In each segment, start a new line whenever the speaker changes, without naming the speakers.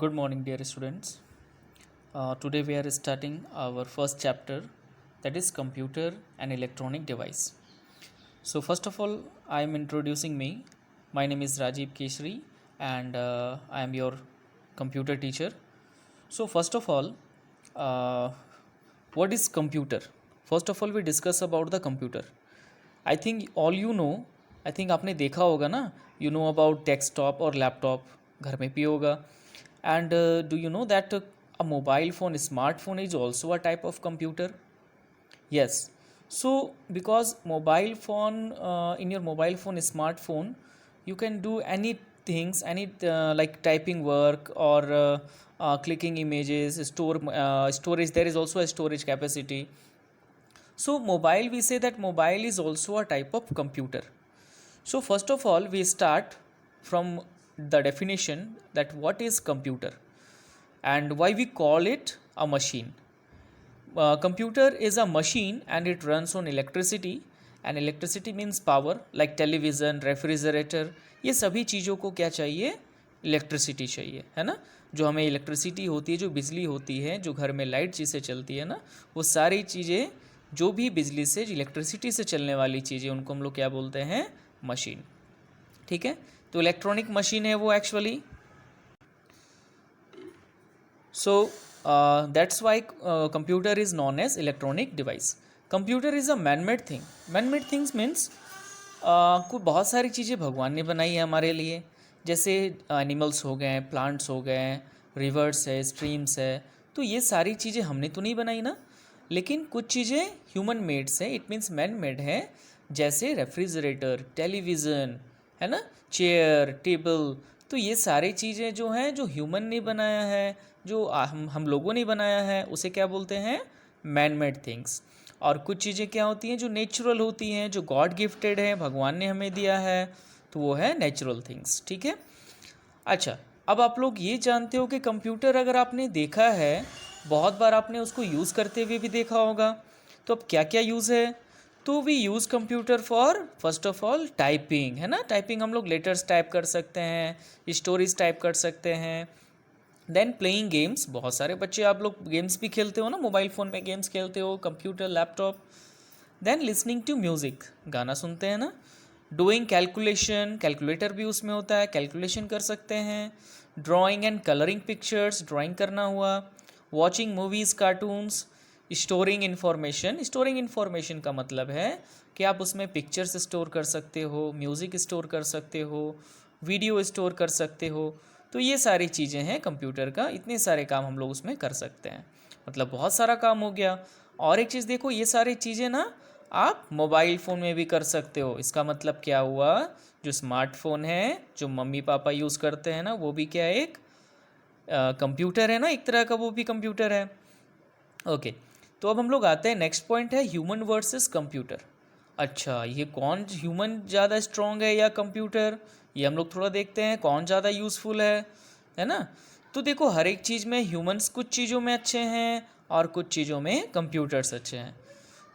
Good morning, dear students. Today we are starting our first chapter, that is computer and electronic device. So first of all, I am introducing me. My name is Rajiv Keshri, and I am your computer teacher. So first of all, uh, what is computer? First of all, we discuss about the computer. I think all you know. I think आपने देखा होगा ना. You know about desktop और laptop. घर में भी होगा. And do you know that a mobile phone, smartphone is also a type of computer? Yes. So because mobile phone, in your mobile phone, smartphone, you can do any things, any like typing work or clicking images, storage. There is also a storage capacity. So mobile, we say that mobile is also a type of computer. So first of all, we start from the definition that what is computer and why we call it a machine. Computer is a machine and it runs on electricity, and electricity means power, like television, refrigerator. ये सभी चीज़ों को क्या चाहिए? Electricity चाहिए, है ना. जो हमें इलेक्ट्रिसिटी होती है, जो बिजली होती है, जो घर में लाइट चीज़ें चलती है ना, वो सारी चीज़ें जो भी बिजली से, इलेक्ट्रिसिटी से चलने वाली चीज़ें, उनको हम लोग क्या बोलते हैं? मशीन. ठीक है. तो इलेक्ट्रॉनिक मशीन है वो actually. So that's why computer is known as electronic device. Computer is a man-made thing. Man-made things means कोई बहुत सारी चीज़ें भगवान ने बनाई है हमारे लिए. जैसे एनिमल्स हो गए, प्लांट्स हो गए, रिवर्स है, स्ट्रीम्स है. तो ये सारी चीज़ें हमने तो नहीं बनाई ना. लेकिन कुछ चीज़ें ह्यूमन मेड्स है, इट मीन्स मैन मेड है. जैसे रेफ्रिजरेटर, टेलीविज़न, है ना, चेयर, टेबल. तो ये सारी चीज़ें जो हैं, जो ह्यूमन ने बनाया है, जो हम लोगों ने बनाया है, उसे क्या बोलते हैं? Man made things. और कुछ चीज़ें क्या होती हैं? जो नेचुरल होती हैं, जो गॉड गिफ्टेड है, भगवान ने हमें दिया है, तो वो है नेचुरल थिंग्स. ठीक है. अच्छा, अब आप लोग ये जानते हो कि कंप्यूटर अगर आपने देखा है, बहुत बार आपने उसको यूज़ करते हुए भी देखा होगा. तो अब क्या क्या यूज़ है? तो we use computer for first of all typing, है ना. टाइपिंग हम लोग लेटर्स टाइप कर सकते हैं, स्टोरीज टाइप कर सकते हैं. Than playing games. बहुत सारे बच्चे आप लोग गेम्स भी खेलते हो ना, मोबाइल फ़ोन में गेम्स खेलते हो, computer, laptop. Then listening to music, गाना सुनते हैं ना. डूइंग कैलकुलेशन, कैलकुलेटर भी उसमें होता है, कैलकुलेशन कर सकते हैं. Drawing and colouring pictures, drawing करना हुआ. Watching movies, cartoons. Storing information. Storing information का मतलब है कि आप उसमें पिक्चर्स स्टोर कर सकते हो, म्यूज़िक स्टोर कर सकते हो, वीडियो स्टोर कर सकते हो. तो ये सारी चीज़ें हैं कंप्यूटर का. इतने सारे काम हम लोग उसमें कर सकते हैं, मतलब बहुत सारा काम हो गया. और एक चीज़ देखो, ये सारी चीज़ें ना आप मोबाइल फ़ोन में भी कर सकते हो. इसका मतलब क्या हुआ? जो स्मार्टफोन है, जो मम्मी पापा यूज़ करते हैं ना, वो भी क्या एक कंप्यूटर है ना, एक तरह का वो भी कंप्यूटर है. ओके. तो अब हम लोग आते हैं, नेक्स्ट पॉइंट है ह्यूमन वर्सेस कंप्यूटर. अच्छा, ये कौन ह्यूमन ज़्यादा स्ट्रॉन्ग है या कंप्यूटर? ये हम लोग थोड़ा देखते हैं कौन ज़्यादा यूज़फुल है ना. तो देखो, हर एक चीज़ में ह्यूमंस कुछ चीज़ों में अच्छे हैं और कुछ चीज़ों में कंप्यूटर्स अच्छे हैं.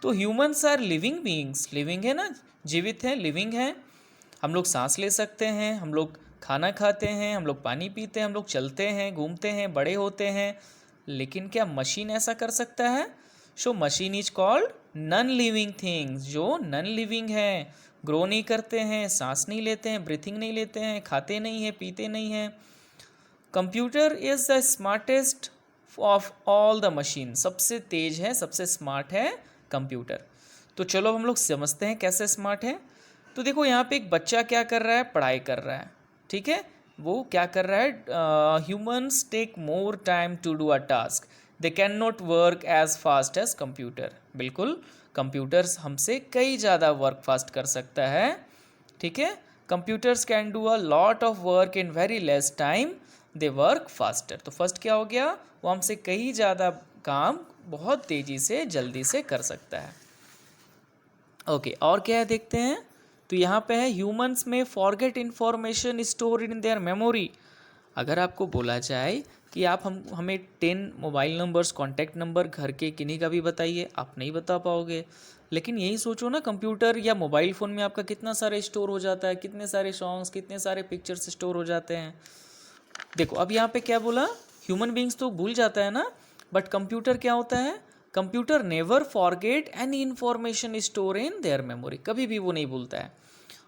तो humans are living beings. Living है ना, जीवित है, लिविंग है. हम लोग सांस ले सकते हैं, हम लोग खाना खाते हैं, हम लोग पानी पीते हैं, हम लोग चलते हैं, घूमते हैं, बड़े होते हैं. लेकिन क्या मशीन ऐसा कर सकता है? So machine is called non living things. जो नॉन लिविंग है, ग्रो नहीं करते हैं, सांस नहीं लेते हैं, ब्रीथिंग नहीं लेते हैं, खाते नहीं हैं, पीते नहीं हैं. Computer is the smartest of all the machine. सबसे तेज है, सबसे स्मार्ट है कंप्यूटर. तो चलो हम लोग समझते हैं कैसे स्मार्ट है. तो देखो, यहाँ पे एक बच्चा क्या कर रहा है? पढ़ाई कर रहा है. ठीक है. वो क्या कर रहा है? Humans take more time to do a task. They can not work as fast as computer. बिल्कुल, कंप्यूटर्स हमसे कई ज़्यादा वर्क फास्ट कर सकता है. ठीक है. Computers can do a lot of work in very less time, they work faster. तो फर्स्ट क्या हो गया? वो हमसे कई ज़्यादा काम बहुत तेज़ी से, जल्दी से कर सकता है. ओके, और क्या है देखते हैं. तो यहाँ पे है ह्यूमंस में forget information store in their memory. अगर आपको बोला जाए कि आप हमें 10 मोबाइल नंबर्स, कॉन्टैक्ट नंबर घर के किन्हीं का भी बताइए, आप नहीं बता पाओगे. लेकिन यही सोचो ना, कंप्यूटर या मोबाइल फ़ोन में आपका कितना सारा स्टोर हो जाता है, कितने सारे सॉन्ग्स, कितने सारे पिक्चर्स स्टोर हो जाते हैं. देखो अब यहाँ पे क्या बोला, ह्यूमन बींग्स तो भूल जाता है ना, बट कंप्यूटर क्या होता है, computer never forget any information store in their memory, कभी भी वो नहीं भूलता है।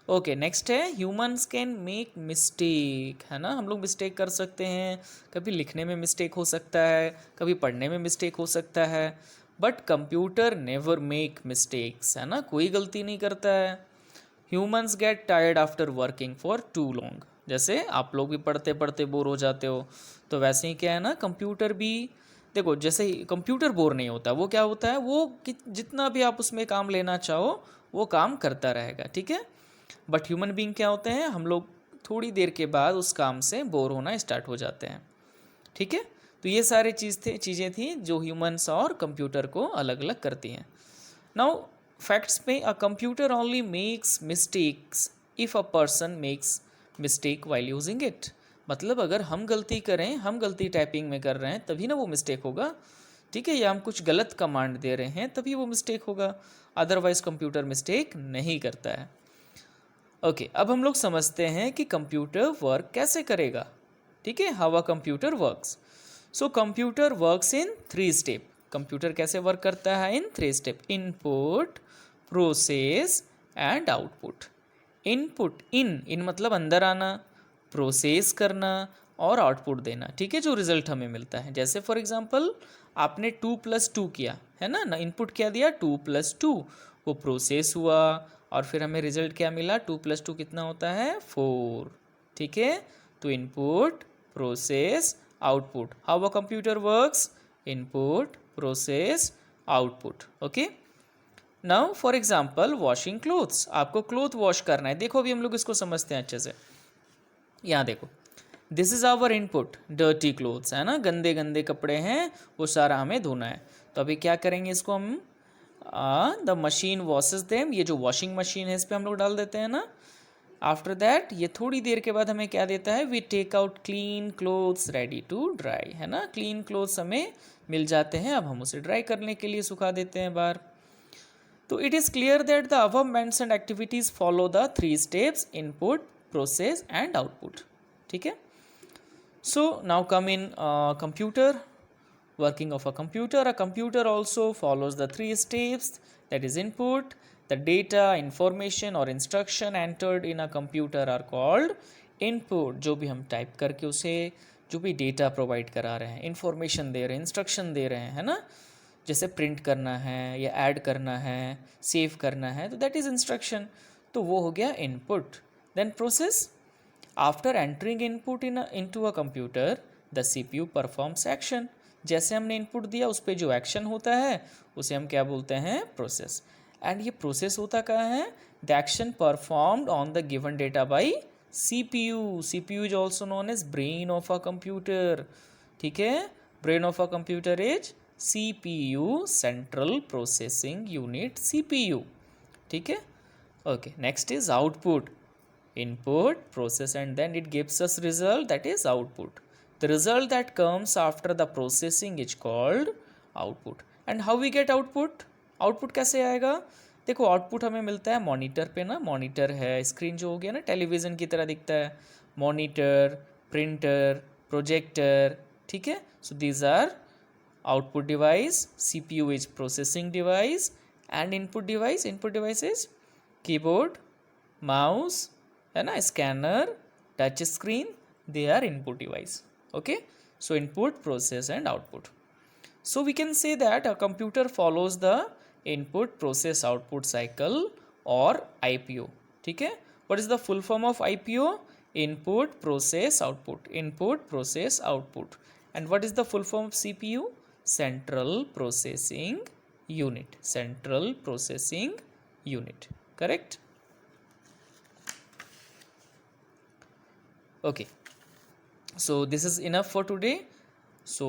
ओके नेक्स्ट है ह्यूमंस कैन मेक मिस्टेक, है ना, हम लोग मिस्टेक कर सकते हैं, कभी लिखने में मिस्टेक हो सकता है, कभी पढ़ने में मिस्टेक हो सकता है, but computer never make mistakes, है ना, कोई गलती नहीं करता है। Humans get tired after working for too long, जैसे आप लोग भी पढ़ते पढ़ते बोर हो जाते हो, तो वैसे ही क्या है ना, कंप्यूटर भी देखो, जैसे ही कंप्यूटर बोर नहीं होता, वो क्या होता है, वो जितना भी आप उसमें काम लेना चाहो वो काम करता रहेगा, ठीक है। बट ह्यूमन बीइंग क्या होते हैं, हम लोग थोड़ी देर के बाद उस काम से बोर होना स्टार्ट हो जाते हैं, ठीक है। तो ये सारी चीज़ें थी जो ह्यूमंस और कंप्यूटर को अलग अलग करती हैं। नाउ फैक्ट्स में, a computer only makes mistakes if a person makes mistake while using it, मतलब अगर हम गलती करें, हम गलती टाइपिंग में कर रहे हैं तभी ना वो मिस्टेक होगा, ठीक है, या हम कुछ गलत कमांड दे रहे हैं तभी वो मिस्टेक होगा, अदरवाइज कंप्यूटर मिस्टेक नहीं करता है। ओके अब हम लोग समझते हैं कि कंप्यूटर वर्क कैसे करेगा, ठीक है, how a computer works. So computer works in 3 step, computer कैसे वर्क करता है in 3 step, input, process and output. Input, in मतलब अंदर आना, प्रोसेस करना और आउटपुट देना, ठीक है, जो रिजल्ट हमें मिलता है। जैसे फॉर एग्जांपल आपने 2+2 किया है ना, इनपुट क्या दिया 2+2, वो प्रोसेस हुआ और फिर हमें रिजल्ट क्या मिला, 2+2 कितना होता है 4, ठीक है। तो input, process, output, how a computer works, input, process, output. Okay now for example washing clothes, आपको क्लोथ वॉश करना है, देखो अभी हम लोग इसको समझते हैं अच्छे से। यहाँ देखो, this is our input, dirty clothes, है ना, गंदे गंदे कपड़े हैं, वो सारा हमें धोना है। तो अभी क्या करेंगे, इसको हम द मशीन वॉशेस देम, ये जो वॉशिंग मशीन है इस पर हम लोग डाल देते हैं ना। आफ्टर दैट ये थोड़ी देर के बाद हमें क्या देता है, we take out clean clothes ready to dry, है ना, क्लीन क्लोथ्स हमें मिल जाते हैं, अब हम उसे ड्राई करने के लिए सुखा देते हैं बाहर। तो it is clear that the above mentioned activities follow the 3 steps, input, process and output, ठीक है। So now come in computer, working of a computer also follows the 3 steps, that is input, the data, information or instruction entered in a computer are called input, जो भी हम type करके उसे जो भी data provide करा रहे हैं, इंफॉर्मेशन दे रहे हैं, इंस्ट्रक्शन दे रहे हैं, है ना, जैसे प्रिंट करना है या ऐड करना है, सेव करना है, तो दैट इज़ इंस्ट्रक्शन, तो वो हो गया input. Then process, after entering input into a computer the CPU performs action, जैसे हमने इनपुट दिया उस पर जो एक्शन होता है उसे हम क्या बोलते हैं, प्रोसेस। एंड ये प्रोसेस होता क्या है, the action performed on the given data by CPU, CPU is also known as brain of a computer, ठीक है, brain of a computer is CPU, central processing unit, CPU, ठीक है। Okay next is output, input, process and then it gives us result, that is output. The result that comes after the processing is called output. And how we get output, output कैसे आएगा, देखो output हमें मिलता है monitor पे ना, monitor है screen जो हो गया ना, टेलीविज़न की तरह दिखता है, मॉनिटर, प्रिंटर, प्रोजेक्टर, ठीक है। So these are output device, CPU is processing device and input device is keyboard, mouse, है ना, scanner, touch screen, they are input device. Okay so input, process and output. So we can say that a computer follows the input process output cycle और IPO, ठीक है। What is the full form of IPO, input process output, input process output. And what is the full form of CPU, central processing unit, central processing unit, correct. Okay so this is enough for today, so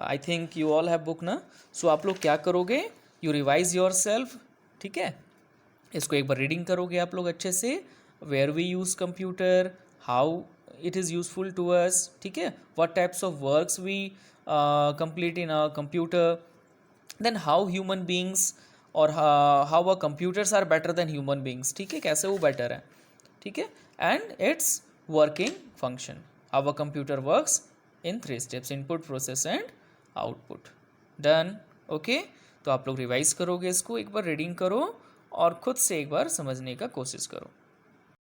I think you all have book ना, so आप लोग क्या करोगे, you revise yourself, ठीक है, इसको एक बार reading करोगे आप लोग अच्छे से, where we use computer, how it is useful to us, ठीक है, what types of works we complete in a computer, then how human beings or how a computers are better than human beings, ठीक है, कैसे वो better है, ठीक है, and it's working function, our computer works in 3 steps, input, process and output. Done. Okay, तो आप लोग रिवाइज करोगे इसको, एक बार रीडिंग करो और खुद से एक बार समझने का कोशिश करो।